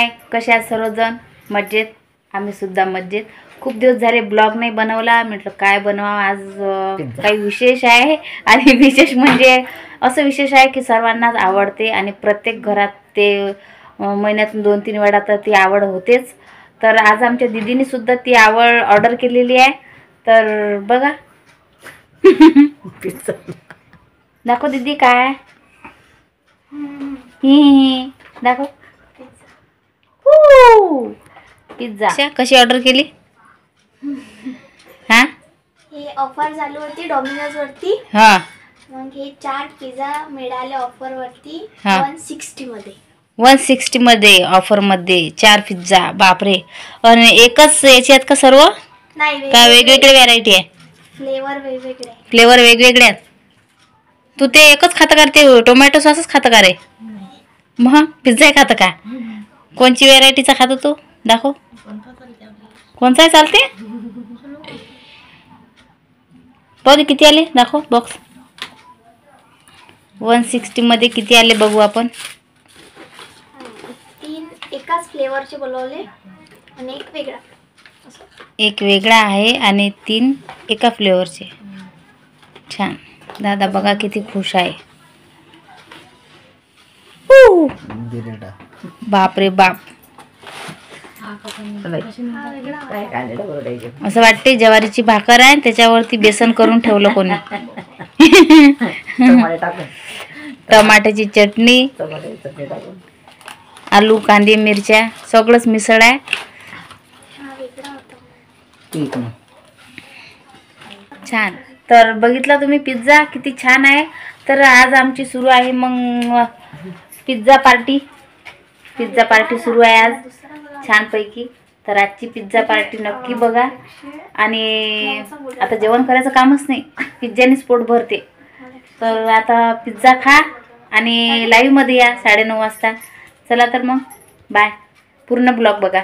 हाय, कशा आहात सर्वजण? मजेत? आम्ही सुद्धा मजेत. खूप दिवस झाले ब्लॉग नाही बनवला. म्हटलं काय बनवावं आज, काही विशेष आहे. आणि विशेष म्हणजे असं विशेष आहे की सर्वांनाच आवडते आणि प्रत्येक घरात ते महिन्यातून 2-3 वेळा तर ती आवड होतेच. तर आज आमच्या दीदीने सुद्धा ती आवड ऑर्डर केलेली आहे. तर बघा दाखव दीदी काय दाखव. पिझ्झा कशी ऑर्डर केली? हा, हे ऑफर चालू होती डॉमिनोज वरती. हा, मग हे 4 पिझ्झा मिळाले ऑफर वरती 160 मध्ये. 160 मध्ये ऑफर मध्ये 4 पिझ्झा. बापरे. आणि एकच याच्यात का सर्व नाही, का वेगवेगळे व्हरायटी आहे? फ्लेवर वेगवेगळे. फ्लेवर वेगवेगळे आहेत. तू ते एकच खातं का? ते टोमॅटो सॉसच खातं का रे? मग पिझ्झा खातं का? कोणची व्हरायटीचा खातो तू? दाखव. कोणचा चालते? पाहू किती आले, दाखव बॉक्स. 160 मध्ये किती आले बघू आपण. 3 एकाच फ्लेवरचे बोलवले आणि एक वेगळा. एक वेगळा आहे आणि 3 एका फ्लेवरचे. छान. दादा बघा किती खुश आहे. बाप रे बाप. असं वाटते ज्वारीची भाकर आहे त्याच्यावरती बेसन करून ठेवलं कोणी. टमाट्याची चटणी, आलू, कांदे, मिरच्या सगळंच मिसळ आहे. छान. तर बघितला तुम्ही पिझ्झा किती छान आहे. तर आज आमची सुरू आहे मग पिझ्झा पार्टी. पिझ्झा पार्टी सुरू आहे आज छानपैकी. तर आजची पिझ्झा पार्टी नक्की बघा. आणि आता जेवण करायचं कामच नाही, पिझ्झानीच पोट भरते. तर आता पिझ्झा खा आणि लाईव्हमध्ये या 9:30 वाजता. चला तर मग बाय. पूर्ण ब्लॉग बघा.